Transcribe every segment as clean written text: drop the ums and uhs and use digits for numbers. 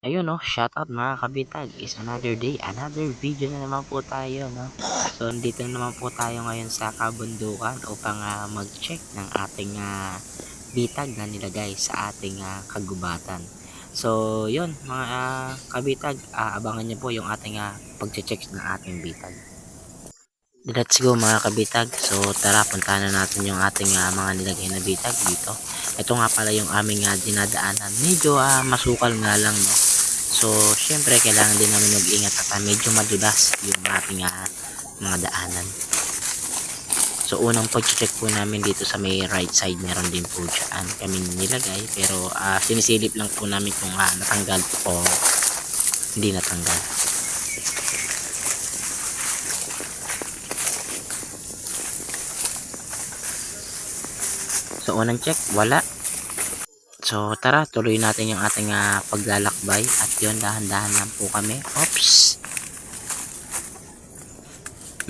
Ayun, no, shoutout mga kabitag. Is another day, another video na naman po tayo, no. So dito na naman po tayo ngayon sa kabundukan upang mag-check ng ating bitag na nilagay sa ating kagubatan. So yun mga kabitag, abangan niyo po yung ating pag-check ng ating bitag. Let's go mga kabitag. So tara, puntahan na natin yung ating mga nilagay na bitag dito. Ito nga pala yung aming dinadaanan. Medyo masukal nga lang, no. So syempre kailangan din namin mag-ingat at medyo madulas yung ating mga daanan. So unang pag-check po namin dito sa may right side, meron din po dyan kami nilagay, pero sinisilip lang po namin kung natanggal o hindi natanggal. So unang check, wala. So tara, tuloy natin yung ating paglalakbay at yun, dahan-dahan lang po kami. Oops,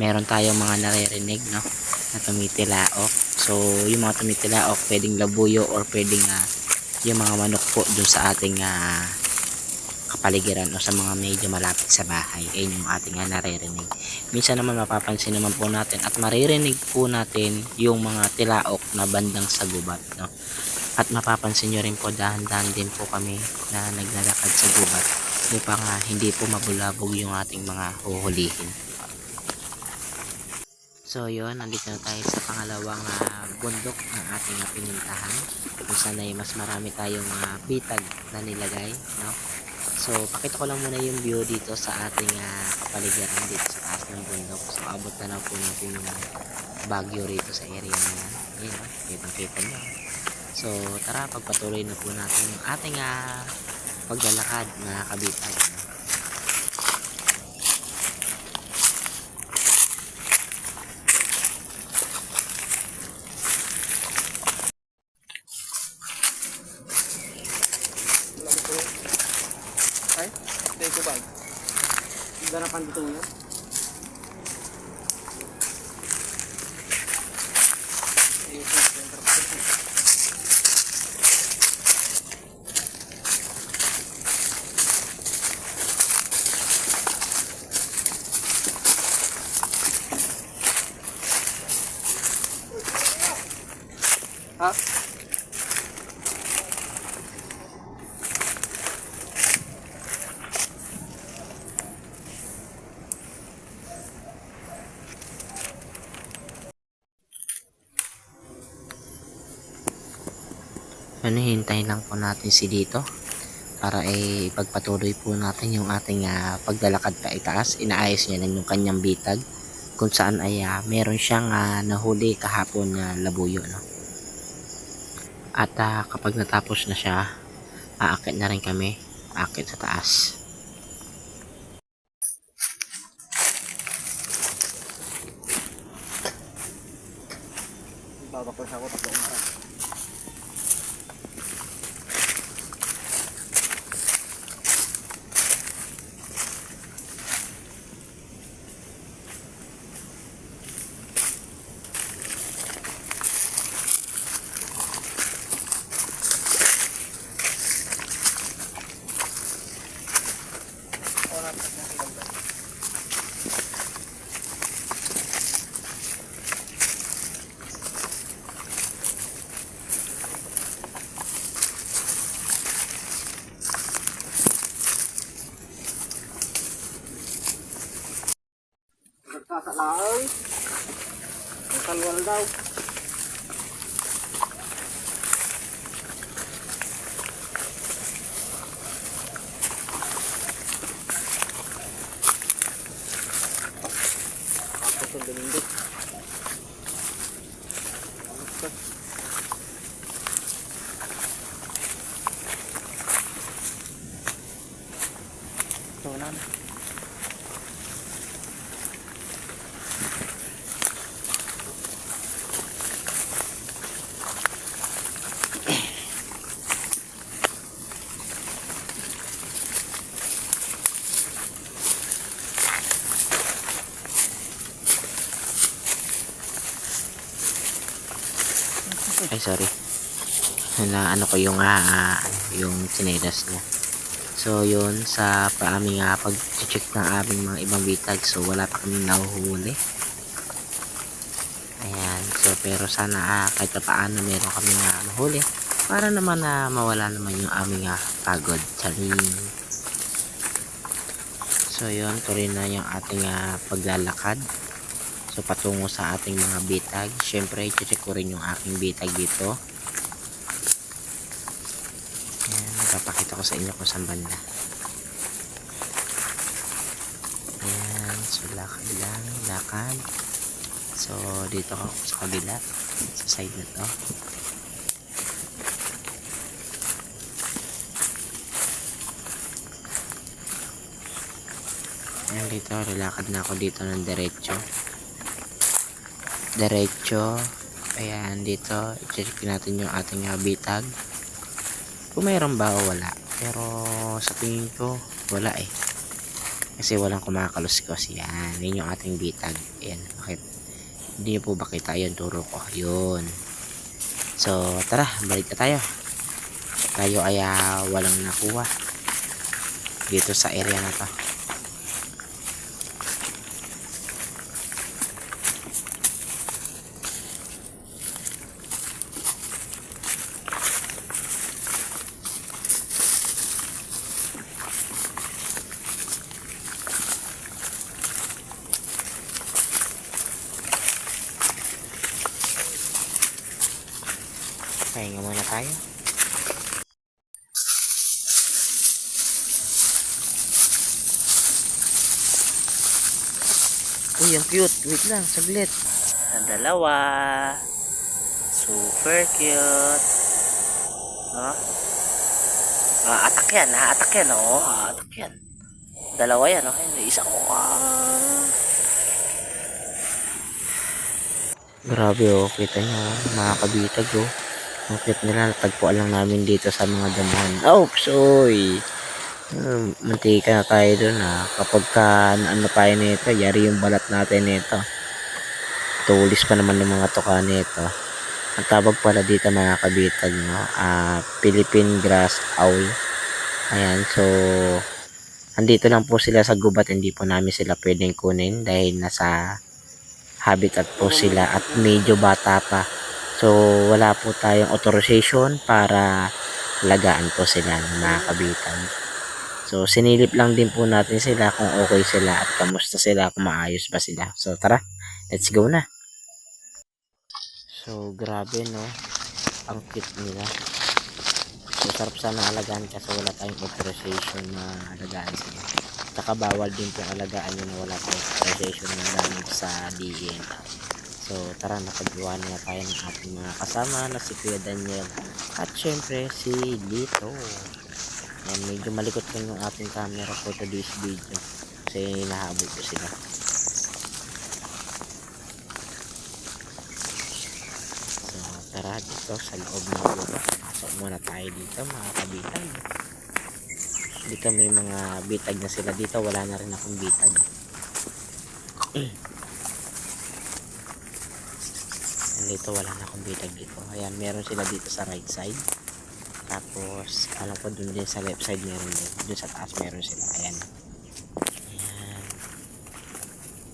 meron tayong mga naririnig, no, na tumitilaok. So yung mga tumitilaok pwedeng labuyo or pwedeng yung mga manok po dun sa ating kapaligiran o sa mga medyo malapit sa bahay. Ayun yung ating naririnig. Minsan naman mapapansin naman po natin at maririnig po natin yung mga tilaok na bandang sa gubat, no. At mapapansin nyo rin po, dahan-dahan din po kami na naglalakad sa gubat upang hindi po mabulabog yung ating mga huhulihin. So yun, nandito na tayo sa pangalawang bundok ng ating pinintahan, kung saan ay mas marami tayong bitag na nilagay, no? So pakita ko lang muna yung view dito sa ating kapaligiran dito sa taas ng bundok. So abot na po natin yung bagyo rito sa area na yan. Ayun, no? Kitang-kita nyo. So tara, pagpatuloy na po natin yung ating paglalakad na kabitag. Ay, hindi ko ba? Garapan dito yun? Ha? Ano, hintayin lang po natin si dito para ipagpatuloy po natin yung ating paglalakad pa itaas. Inaayos niya lang yung kanyang bitag kung saan ay meron siyang nahuli kahapon na labuyo, no? At kapag natapos na siya, aakit na rin kami, aakit sa taas. Babakos ako tatlong araw. Nagkasalaang ang kalwal daw. Tapos ang dumindot. Ito na. Ay sorry, na ano ko yung tsinelas niya. So yun, sa aming pag-check ng aming mga ibang bitag, so wala pa kaming nahuhuli. Ayan, so pero sana kahit pa paano meron kami mahuli para naman mawala naman yung aming pagod. Charing. So yun, tuloy na yung ating paglalakad. So patungo sa ating mga bitag. Syempre, i-check ko rin yung aking bitag dito. Ayan, papakita ko sa inyo kung saan banda. Ayan, so lakad lang, lakad. So dito ako sa kabila, sa side na to. Ayan, dito, lalakad na ako dito ng diretso. Ayan, dito, i-check natin yung ating bitag. Kung mayroon ba o wala. Pero sa tingin ko, wala eh. Kasi walang kumakaluskos. Yan, yun yung ating bitag. Ayan, bakit? Hindi po ba kita? Ayan, turo ko. Yun. So, tara, balik na tayo. Tayo ay walang nakuha dito sa area na to. Pahinga muna tayo. Uy, ang cute. Wait lang, saglit. Ang dalawa. Super cute. Oh. Atak yan, atak yan, oh. Atak yan. Dalawa yan, okay. Isa ko. Grabe, oh. Kita nyo, mga kabitag, oh. Ang cute nila. Natagpuan lang namin dito sa mga damuhan. Oops, oy. Mantika na tayo dun, kapag ano tayo nito, yari yung balat natin nito. Tulis pa naman ng mga tuka nito. Ang tawag pala dito mga kabitag, no? Philippine grass owl. Ayan, so andito lang po sila sa gubat, hindi po namin sila pwedeng kunin dahil nasa habitat po sila at medyo bata pa. So wala po tayong authorization para lagaan po sila ng mga kabitag. So, sinilip lang din po natin sila kung okay sila at kamusta sila, kung maayos ba sila. So, tara, let's go na. So, grabe, no? Ang cute nila. So, sarap sana alagaan kasi wala tayong authorization na alagaan sila. Saka bawal din po alagaan yun na wala tayong authorization na gamit sa DN. So, tara, napagawa na tayo ng ating mga kasama na si Kuya Daniel at syempre si Lito. Ayan, medyo malikot lang yung ating camera for today's video kasi hinahabol ko sila. So tara dito sa loob ng gubat. Pasok muna tayo dito mga kabitag. Dito may mga bitag na sila dito. Wala na rin akong bitag. Dito wala na akong bitag dito. Ayan, meron sila dito sa right side. Tapos alam ko dun din sa left side meron din. Dun sa taas meron sila. Ayan. Ayan.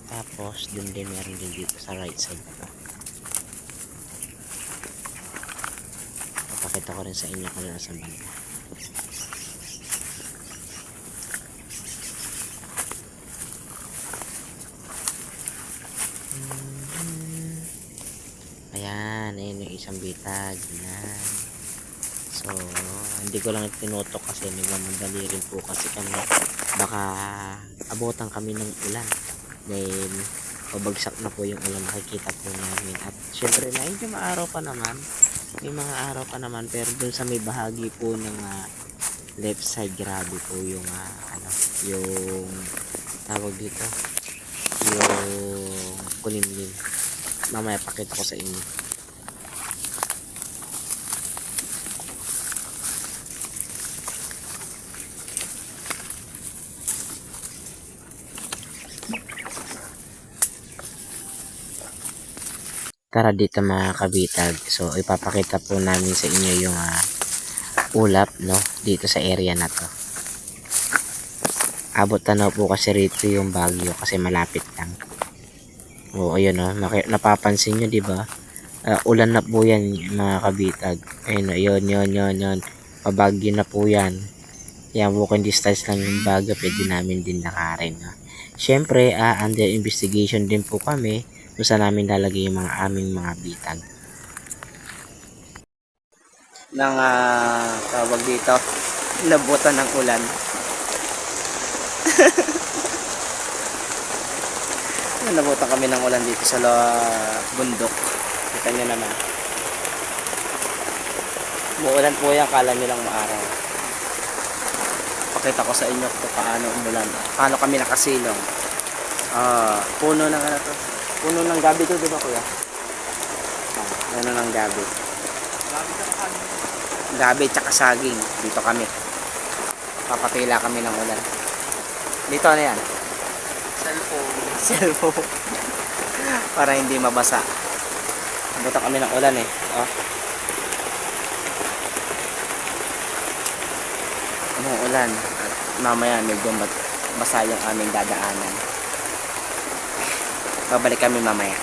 Tapos dun din meron din dito sa right side na to. Papakita ko rin sa inyo kung nasa banda. Ayan. Ayan yung isang bitag. Ayan. So, hindi ko lang tinutok kasi nagmamadali rin po kasi kami. Baka abutan kami ng ulan. Dahil pabagsak na po yung ulan, nakikita po namin. At syempre medyo maaraw pa naman. May mga araw pa naman. Pero dun sa may bahagi po ng left side, grabe po yung yung tawag dito. Yung kulimlim. Mamaya pakita ko sa inyo. Tara dito mga kabitag. So ipapakita po namin sa inyo yung ulap, no, dito sa area na to. Abot tanaw po kasi rito yung Baguio kasi malapit lang. O ayun oh, napapansin nyo 'di ba? Ulan na po yan mga kabitag. Ayun oh, yun. Pabagyo na po yan. Yan, walking distance lang yung Baguio, pwede namin din lakarin. No? Siyempre, under investigation din po kami kung saan namin lalagay yung mga aming mga bitag. Nang tawag dito, nabutan ng ulan. Nabutan kami ng ulan dito sa bundok. Kita nyo naman. Muulan po yan, kala nyo lang maaraw. Pakita ko sa inyo kung paano umulan. Paano kami nakasilong. Puno ng ano to. Puno ng gabi to, di ba kuya? Puno ng gabi. Gabi tsaka saging. Dito kami. Papatila kami ng ulan. Dito ano yan? Cellphone. Para hindi mabasa. Nabutan kami ng ulan eh. Umuulan. At mamaya medyo basa yung aming dadaanan. Babalik kami mamaya.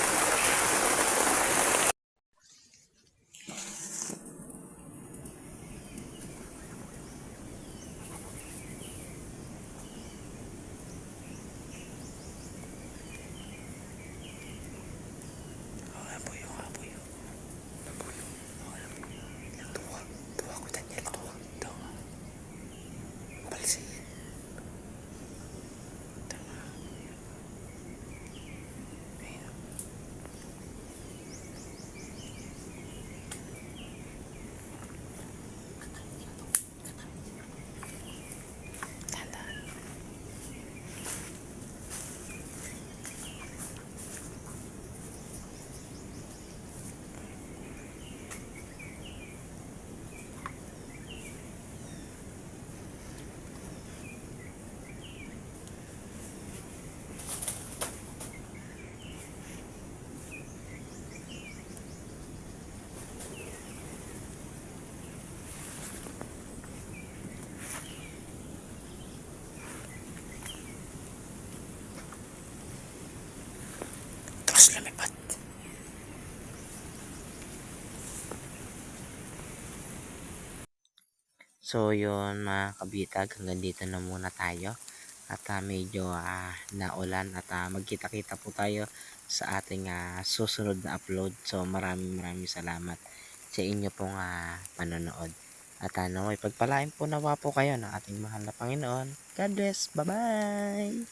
Terus lumipat. So yun mga kabitag, hanggang dito na muna tayo. At medyo naulan at magkita-kita po tayo sa ating susunod na upload. So maraming salamat sa inyo pong panonood. At naway pagpalain po nawa po kayo ng ating mahal na Panginoon. God bless. Bye-bye!